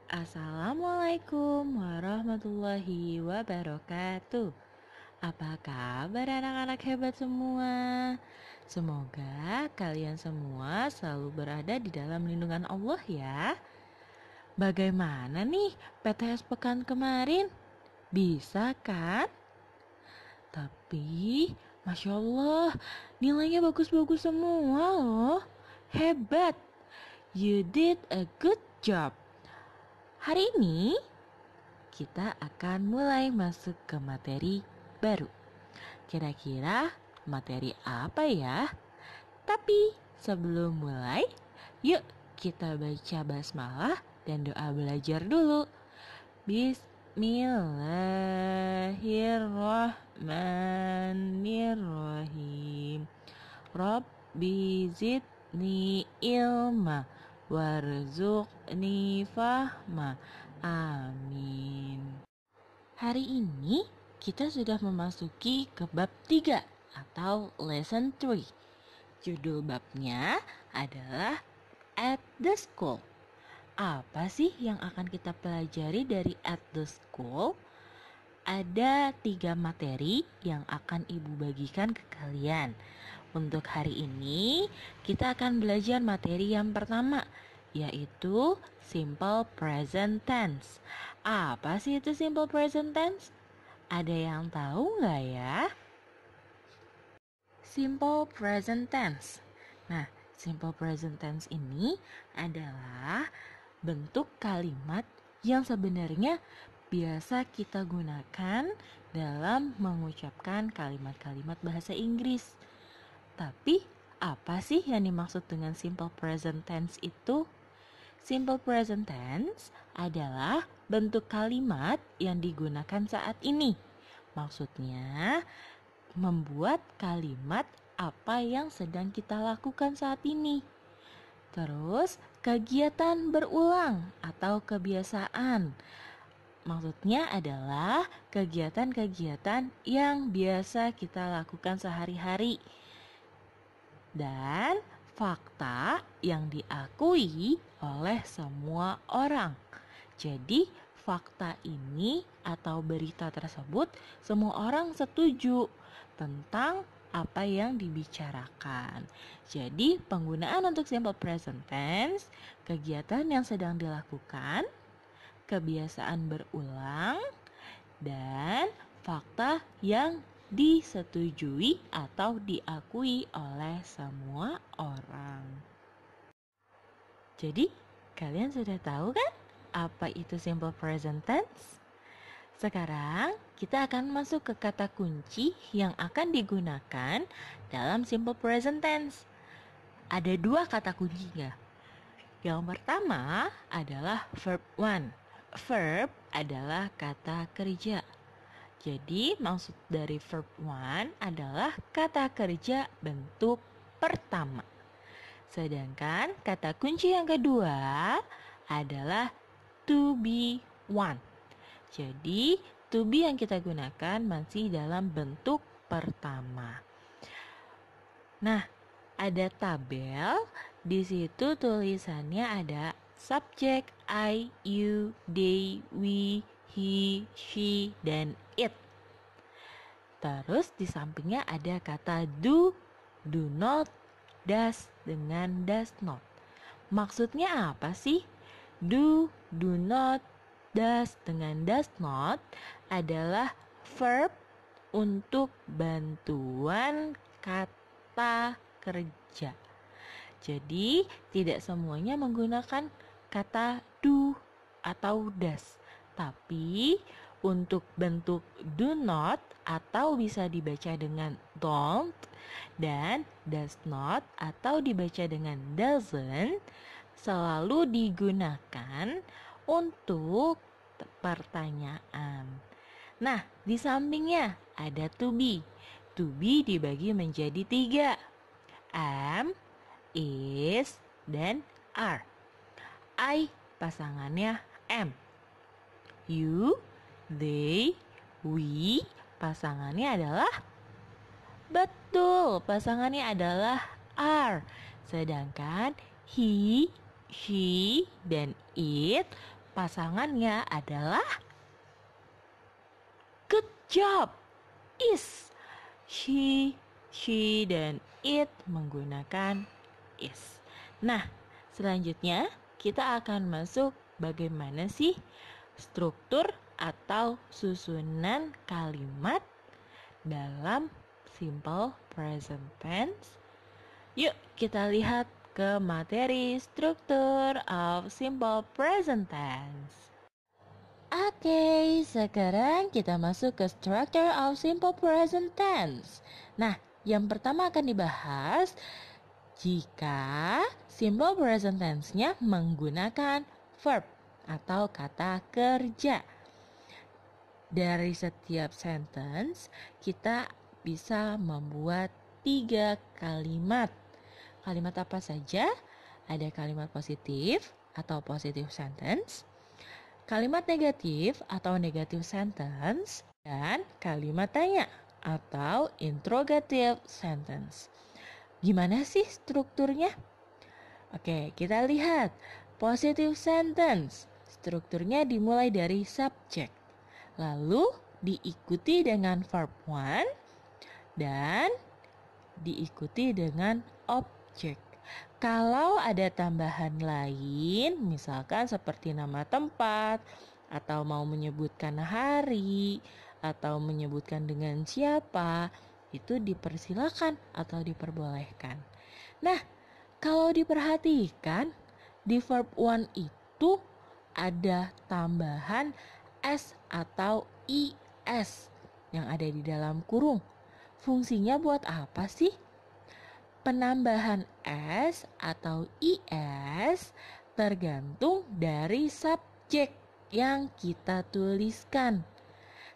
Assalamualaikum warahmatullahi wabarakatuh. Apa kabar anak-anak hebat semua? Semoga kalian semua selalu berada di dalam lindungan Allah ya. Bagaimana nih PTS pekan kemarin? Bisa kan? Tapi Masya Allah, nilainya bagus-bagus semua loh. Hebat. You did a good job. Hari ini kita akan mulai masuk ke materi baru. Kira-kira materi apa ya? Tapi sebelum mulai, yuk kita baca basmalah dan doa belajar dulu. Bismillahirrahmanirrahim. Rabbi zidni ilma warzuqni fahma. Amin. Hari ini kita sudah memasuki ke bab 3 atau lesson 3. Judul babnya adalah At the School. Apa sih yang akan kita pelajari dari At the School? Ada 3 materi yang akan Ibu bagikan ke kalian. Untuk hari ini, kita akan belajar materi yang pertama, yaitu simple present tense. Apa sih itu simple present tense? Ada yang tahu nggak ya? Simple present tense. Nah, simple present tense ini adalah bentuk kalimat yang sebenarnya biasa kita gunakan dalam mengucapkan kalimat-kalimat bahasa Inggris. Tapi, apa sih yang dimaksud dengan simple present tense itu? Simple present tense adalah bentuk kalimat yang digunakan saat ini. Maksudnya, membuat kalimat apa yang sedang kita lakukan saat ini. Terus, kegiatan berulang atau kebiasaan. Maksudnya adalah kegiatan-kegiatan yang biasa kita lakukan sehari-hari. Dan fakta yang diakui oleh semua orang. Jadi, fakta ini atau berita tersebut semua orang setuju tentang apa yang dibicarakan. Jadi, penggunaan untuk simple present tense, kegiatan yang sedang dilakukan, kebiasaan berulang, dan fakta yang disetujui atau diakui oleh semua orang. Jadi, kalian sudah tahu kan apa itu simple present tense? Sekarang kita akan masuk ke kata kunci yang akan digunakan dalam simple present tense. Ada 2 kata kuncinya. Yang pertama adalah verb one. Verb adalah kata kerja. Jadi maksud dari verb one adalah kata kerja bentuk pertama. Sedangkan kata kunci yang kedua adalah to be one. Jadi to be yang kita gunakan masih dalam bentuk pertama. Nah, ada tabel. Di situ tulisannya ada subjek I, you, they, we, he, she, dan it. Terus di sampingnya ada kata do not, does dengan does not. Maksudnya apa sih? Do not, does dengan does not adalah verb untuk bantuan kata kerja. Jadi tidak semuanya menggunakan kata do atau does. Tapi untuk bentuk do not atau bisa dibaca dengan don't dan does not atau dibaca dengan doesn't selalu digunakan untuk pertanyaan. Nah, di sampingnya ada to be. To be dibagi menjadi 3. Am, is, dan are. I pasangannya am. You, they, we pasangannya adalah betul, pasangannya adalah are. Sedangkan he, she, dan it pasangannya adalah good job. Is. She, dan it menggunakan is. Nah, selanjutnya kita akan masuk bagaimana sih struktur atau susunan kalimat dalam simple present tense. Yuk kita lihat ke materi struktur of simple present tense. Oke, sekarang kita masuk ke structure of simple present tense. Nah, yang pertama akan dibahas jika simple present tense-nya menggunakan verb atau kata kerja. Dari setiap sentence, kita bisa membuat 3 kalimat. Kalimat apa saja? Ada kalimat positif atau positive sentence, kalimat negatif atau negative sentence, dan kalimat tanya atau interrogative sentence. Gimana sih strukturnya? Oke, kita lihat. Positive sentence, strukturnya dimulai dari subject, lalu diikuti dengan verb one, dan diikuti dengan objek. Kalau ada tambahan lain, misalkan seperti nama tempat, atau mau menyebutkan hari, atau menyebutkan dengan siapa, itu dipersilakan atau diperbolehkan. Nah, kalau diperhatikan, di verb one itu ada tambahan s atau is yang ada di dalam kurung. Fungsinya buat apa sih? Penambahan s atau is tergantung dari subjek yang kita tuliskan.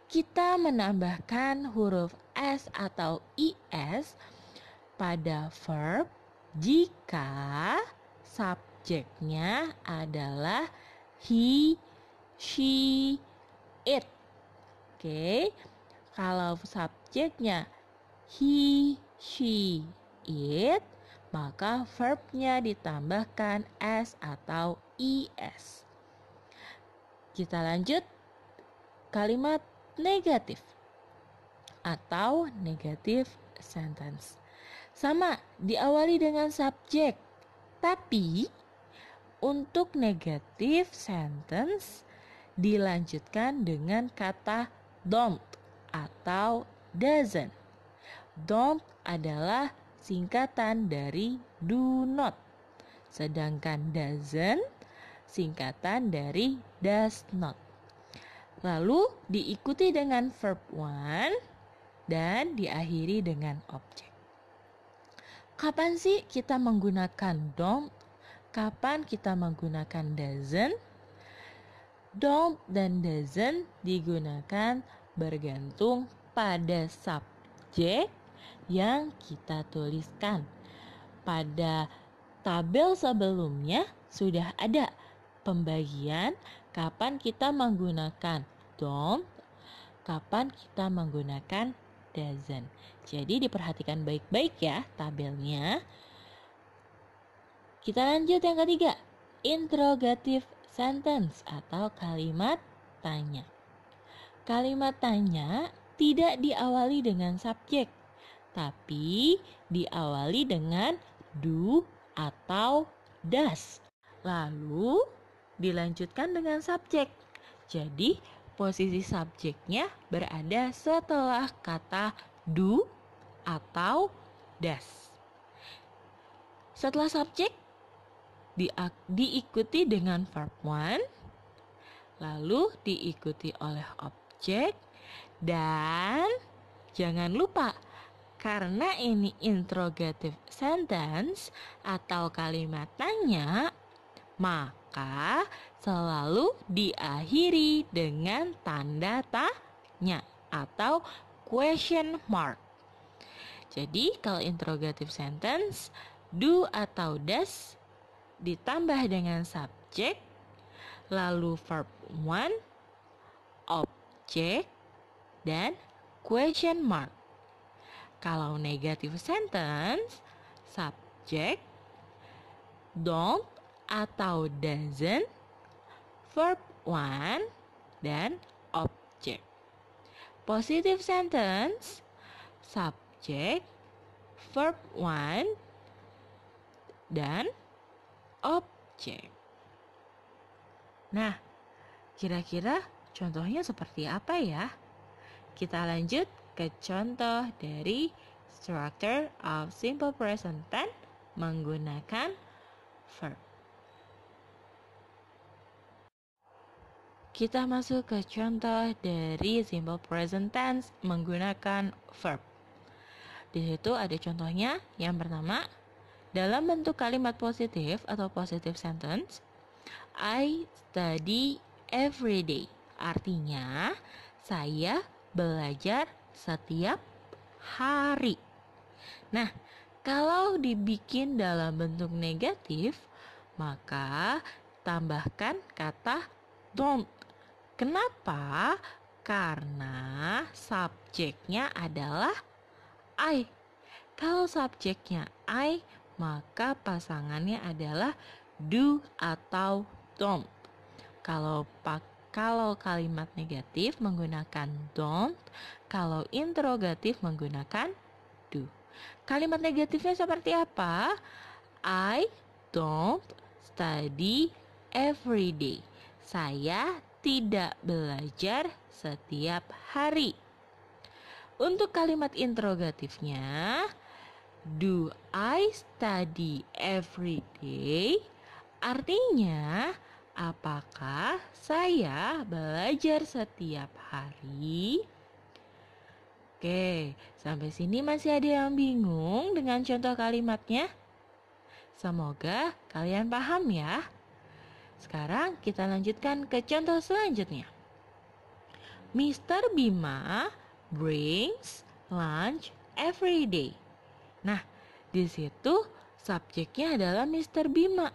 Kita menambahkan huruf s atau is pada verb jika subjeknya adalah he, she, it. Oke, kalau subjeknya he, she, it, maka verbnya ditambahkan s atau is. Kita lanjut kalimat negatif atau negative sentence. Sama, diawali dengan subjek, tapi untuk negative sentence dilanjutkan dengan kata don't atau doesn't. Don't adalah singkatan dari do not, sedangkan doesn't singkatan dari does not. Lalu diikuti dengan verb one dan diakhiri dengan objek. Kapan sih kita menggunakan don't? Kapan kita menggunakan doesn't? Don't dan doesn't digunakan bergantung pada subjek yang kita tuliskan. Pada tabel sebelumnya sudah ada pembagian kapan kita menggunakan don't, kapan kita menggunakan doesn't. Jadi diperhatikan baik-baik ya tabelnya. Kita lanjut yang ketiga, interrogative sentence atau kalimat tanya. Kalimat tanya tidak diawali dengan subjek, tapi diawali dengan do atau does. Lalu dilanjutkan dengan subjek. Jadi posisi subjeknya berada setelah kata do atau does. Setelah subjek diikuti dengan verb one, lalu diikuti oleh objek, dan jangan lupa karena ini interrogative sentence atau kalimat tanya, maka selalu diakhiri dengan tanda tanya atau question mark. Jadi kalau interrogative sentence, do atau does ditambah dengan subjek, lalu verb one, objek, dan question mark. Kalau negative sentence, subjek, don't atau doesn't, verb one, dan object. Positive sentence, subject, verb one, dan object. Nah, kira-kira contohnya seperti apa ya? Kita lanjut ke contoh dari structure of simple present tense menggunakan verb. Kita masuk ke contoh dari simple present tense menggunakan verb. Di situ ada contohnya. Yang pertama, dalam bentuk kalimat positif atau positive sentence, I study every day. Artinya, saya belajar setiap hari. Nah, kalau dibikin dalam bentuk negatif, maka tambahkan kata don't. Kenapa? Karena subjeknya adalah I. Kalau subjeknya I, maka pasangannya adalah do atau don't. Kalau kalimat negatif menggunakan don't, kalau interrogatif menggunakan do. Kalimat negatifnya seperti apa? I don't study every day. Saya tidak belajar setiap hari. Untuk kalimat interrogatifnya, do I study every day? Artinya, apakah saya belajar setiap hari? Oke, sampai sini masih ada yang bingung dengan contoh kalimatnya? Semoga kalian paham ya. Sekarang kita lanjutkan ke contoh selanjutnya. Mr. Bima brings lunch every day. Nah, di situ subjeknya adalah Mr. Bima.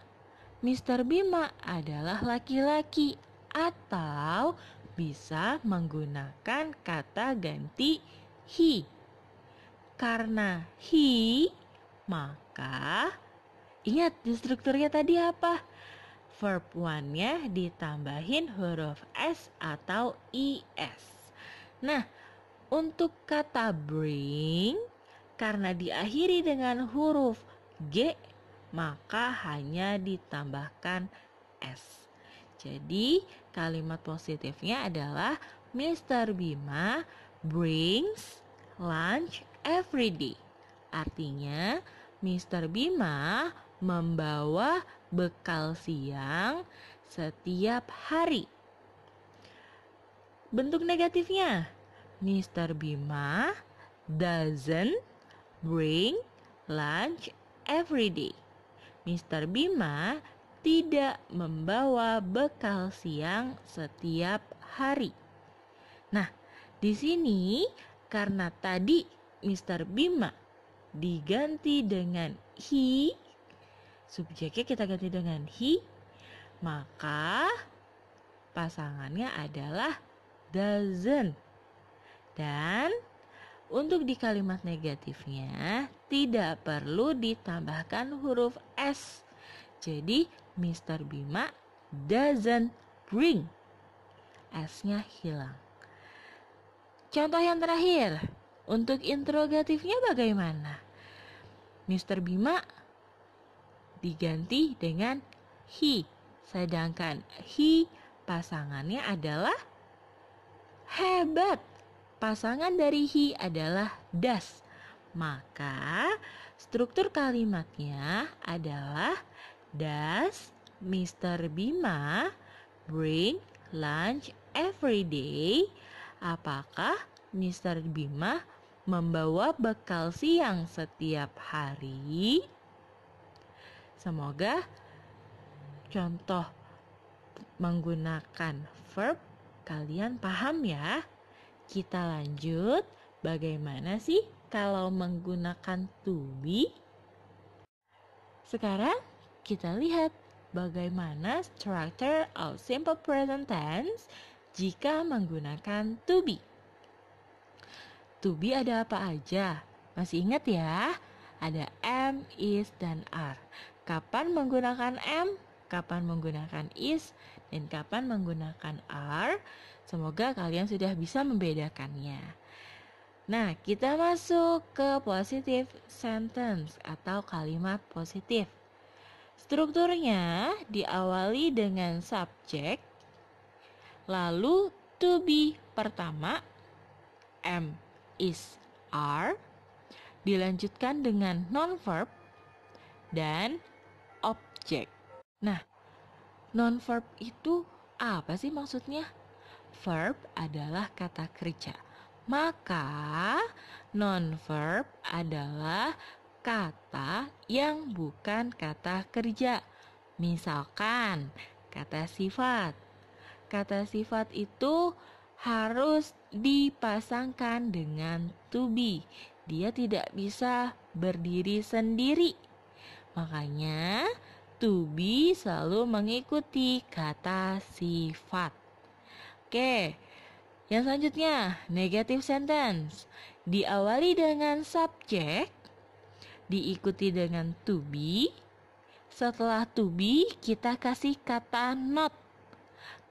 Mr. Bima adalah laki-laki atau bisa menggunakan kata ganti he. Karena he, maka ingat di strukturnya tadi apa? Verb one-nya ditambahin huruf S atau IS. Nah, untuk kata bring, karena diakhiri dengan huruf G, maka hanya ditambahkan S. Jadi, kalimat positifnya adalah Mr. Bima brings lunch every day. Artinya, Mr. Bima membawa bekal siang setiap hari. Bentuk negatifnya, Mr. Bima doesn't bring lunch every day. Mr. Bima tidak membawa bekal siang setiap hari. Nah, di sini karena tadi Mr. Bima diganti dengan he, subjeknya kita ganti dengan he, maka pasangannya adalah doesn't. Dan untuk di kalimat negatifnya tidak perlu ditambahkan huruf S. Jadi Mr. Bima doesn't bring. S-nya hilang. Contoh yang terakhir, untuk interrogatifnya bagaimana? Mr. Bima diganti dengan he, sedangkan he pasangannya adalah hebat. Pasangan dari he adalah does. Maka struktur kalimatnya adalah does Mr. Bima bring lunch every day? Apakah Mr. Bima membawa bekal siang setiap hari? Semoga contoh menggunakan verb kalian paham ya. Kita lanjut, bagaimana sih kalau menggunakan to be? Sekarang kita lihat bagaimana structure of simple present tense jika menggunakan to be. To be ada apa aja? Masih ingat ya? Ada am, is, dan are. Kapan menggunakan am? Kapan menggunakan is? dan kapan menggunakan are. Semoga kalian sudah bisa membedakannya. Nah, kita masuk ke positive sentence atau kalimat positif. Strukturnya diawali dengan subjek, lalu to be pertama, am, is, are, dilanjutkan dengan non-verb dan objek. Nah, non-verb itu apa sih maksudnya? Verb adalah kata kerja. Maka non-verb adalah kata yang bukan kata kerja. Misalkan kata sifat. Kata sifat itu harus dipasangkan dengan to be. Dia tidak bisa berdiri sendiri. Makanya to be selalu mengikuti kata sifat. Oke, yang selanjutnya negative sentence. Diawali dengan subjek, diikuti dengan to be. Setelah to be kita kasih kata not.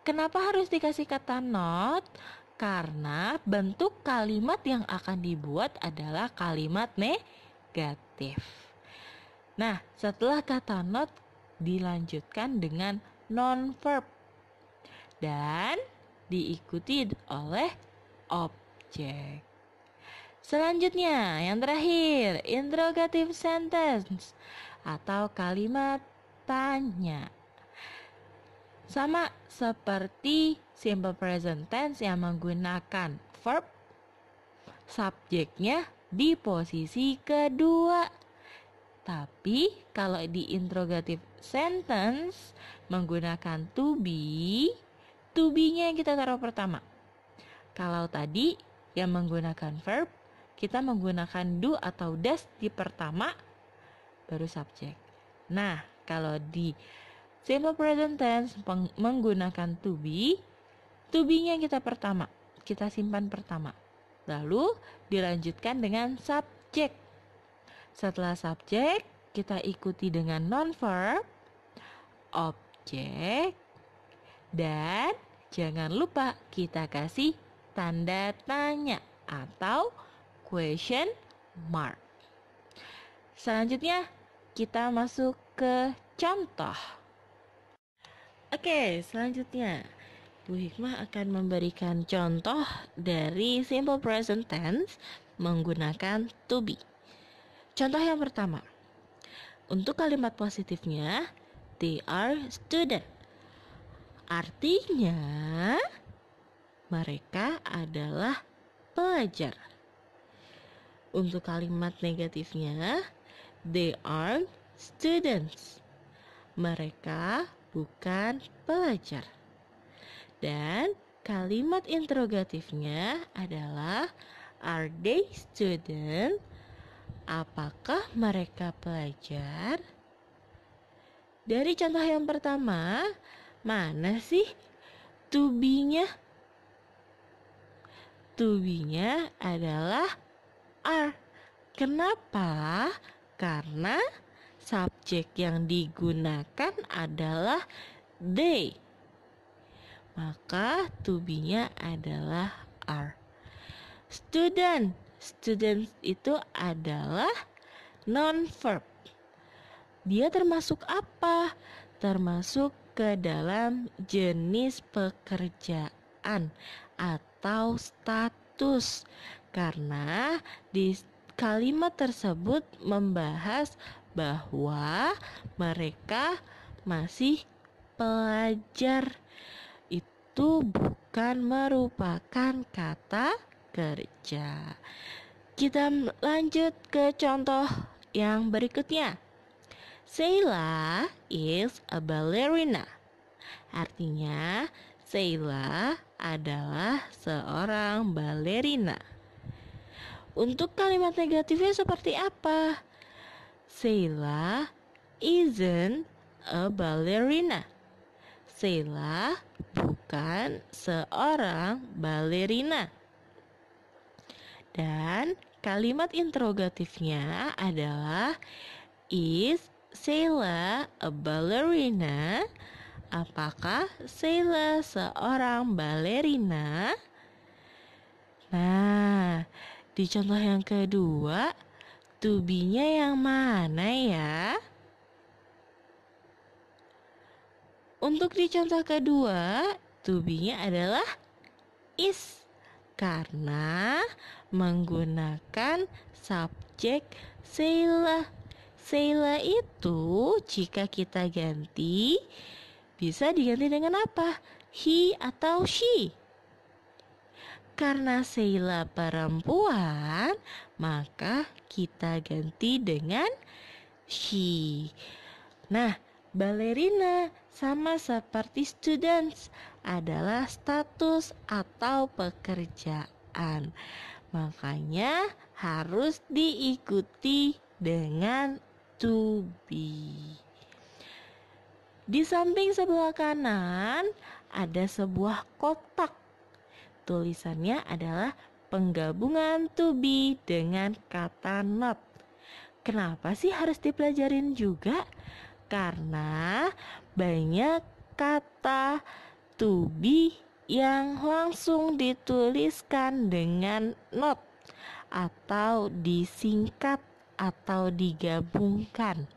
Kenapa harus dikasih kata not? Karena bentuk kalimat yang akan dibuat adalah kalimat negatif. Nah, setelah kata not dilanjutkan dengan non-verb dan diikuti oleh objek. Selanjutnya, yang terakhir, interrogative sentence atau kalimat tanya. Sama seperti simple present tense yang menggunakan verb, subjeknya di posisi kedua. Tapi kalau di interrogative sentence menggunakan to be-nya yang kita taruh pertama. Kalau tadi yang menggunakan verb, kita menggunakan do atau does di pertama, baru subjek. Nah, kalau di simple present tense menggunakan to be-nya kita pertama, kita simpan pertama. Lalu dilanjutkan dengan subjek. Setelah subjek, kita ikuti dengan non-verb, objek, dan jangan lupa kita kasih tanda tanya atau question mark. Selanjutnya, kita masuk ke contoh. Oke, selanjutnya Bu Hikmah akan memberikan contoh dari simple present tense menggunakan to be. Contoh yang pertama, untuk kalimat positifnya, they are student. Artinya, mereka adalah pelajar. Untuk kalimat negatifnya, they are students. Mereka bukan pelajar. Dan kalimat interrogatifnya adalah, are they student? Apakah mereka pelajar? Dari contoh yang pertama, mana sih to be-nya? To be-nya adalah are. Kenapa? Karena subjek yang digunakan adalah they. Maka to be-nya adalah are. Student itu adalah non-verb. Dia termasuk apa? Termasuk ke dalam jenis pekerjaan atau status. Karena di kalimat tersebut membahas bahwa mereka masih pelajar. Itu bukan merupakan kata kerja. Kita lanjut ke contoh yang berikutnya. Sheila is a ballerina. Artinya, Sheila adalah seorang balerina. Untuk kalimat negatifnya seperti apa? Sheila isn't a ballerina. Sheila bukan seorang balerina. Dan kalimat interrogatifnya adalah, is Sheila a ballerina? apakah Sheila seorang balerina? Nah, di contoh yang kedua, to be-nya yang mana ya? Untuk di contoh kedua, to be-nya adalah is karena menggunakan subjek Sheila. Sheila itu jika kita ganti bisa diganti dengan apa? He atau she. Karena Sheila perempuan, maka kita ganti dengan she. Nah, balerina sama seperti students adalah status atau pekerjaan. Makanya harus diikuti dengan to be. Di samping sebelah kanan ada sebuah kotak. Tulisannya adalah penggabungan to be dengan kata not. Kenapa sih harus dipelajarin juga? Karena banyak kata to be yang langsung dituliskan dengan not atau disingkat atau digabungkan.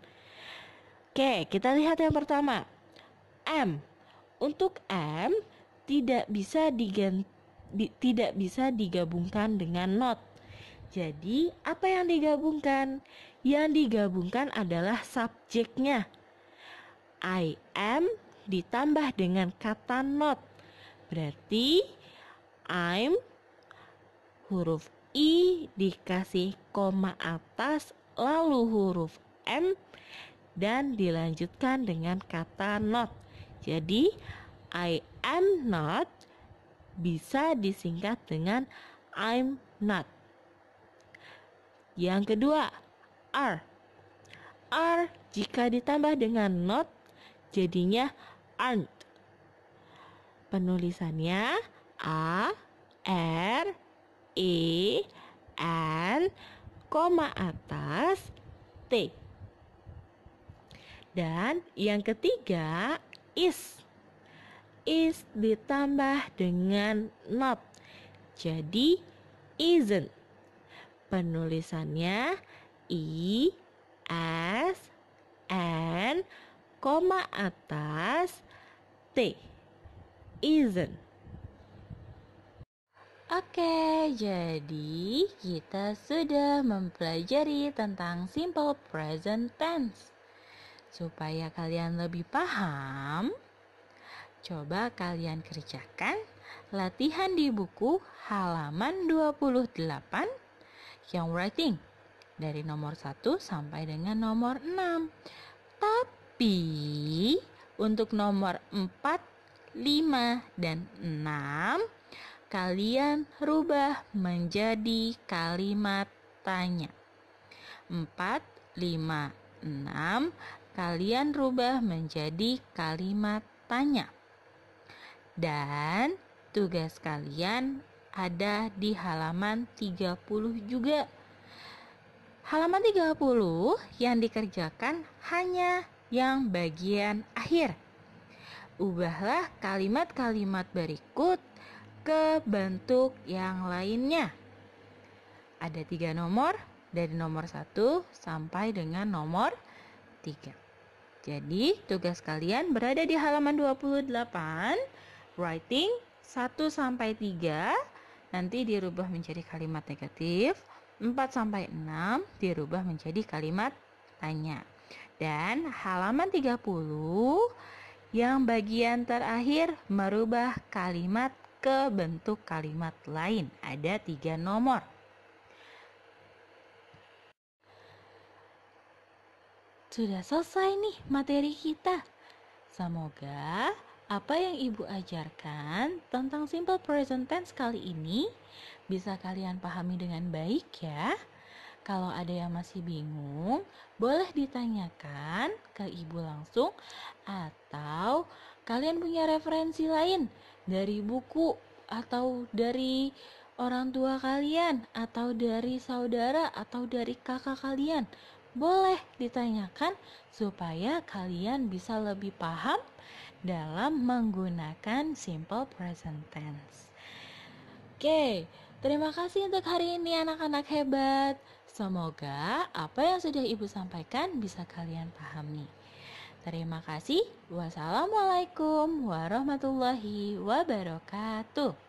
Oke, kita lihat yang pertama. M. Untuk M tidak bisa digabungkan dengan not. Jadi, apa yang digabungkan? Yang digabungkan adalah subjeknya. I am ditambah dengan kata not. Berarti I'm huruf I dikasih koma atas lalu huruf M dan dilanjutkan dengan kata not. Jadi I am not bisa disingkat dengan I'm not. Yang kedua, are. Are jika ditambah dengan not jadinya aren't. Penulisannya A, R, E, N, koma atas T. Dan yang ketiga, is. Is ditambah dengan not. Jadi isn't. Penulisannya I, S, N, koma atas T. Isn't. Oke, jadi kita sudah mempelajari tentang simple present tense. Supaya kalian lebih paham, coba kalian kerjakan latihan di buku halaman 28 yang writing dari nomor 1 sampai dengan nomor 6. Tapi untuk nomor 4, 5, dan 6 kalian rubah menjadi kalimat tanya. 4, 5, 6 kalian rubah menjadi kalimat tanya. Dan tugas kalian ada di halaman 30 juga. Halaman 30 yang dikerjakan hanya yang bagian akhir. Ubahlah kalimat-kalimat berikut ke bentuk yang lainnya. Ada 3 nomor, dari nomor 1 sampai dengan nomor 3. Jadi tugas kalian berada di halaman 28, writing 1 sampai 3 nanti dirubah menjadi kalimat negatif, 4 sampai 6 dirubah menjadi kalimat tanya. Dan halaman 30 yang bagian terakhir merubah kalimat ke bentuk kalimat lain. Ada 3 nomor. Sudah selesai nih materi kita. Semoga apa yang Ibu ajarkan tentang simple present tense kali ini bisa kalian pahami dengan baik ya. Kalau ada yang masih bingung, boleh ditanyakan ke Ibu langsung atau kalian punya referensi lain dari buku atau dari orang tua kalian atau dari saudara atau dari kakak kalian. Boleh ditanyakan supaya kalian bisa lebih paham dalam menggunakan simple present tense. Oke, terima kasih untuk hari ini anak-anak hebat. Semoga apa yang sudah Ibu sampaikan bisa kalian pahami. Terima kasih. Wassalamualaikum warahmatullahi wabarakatuh.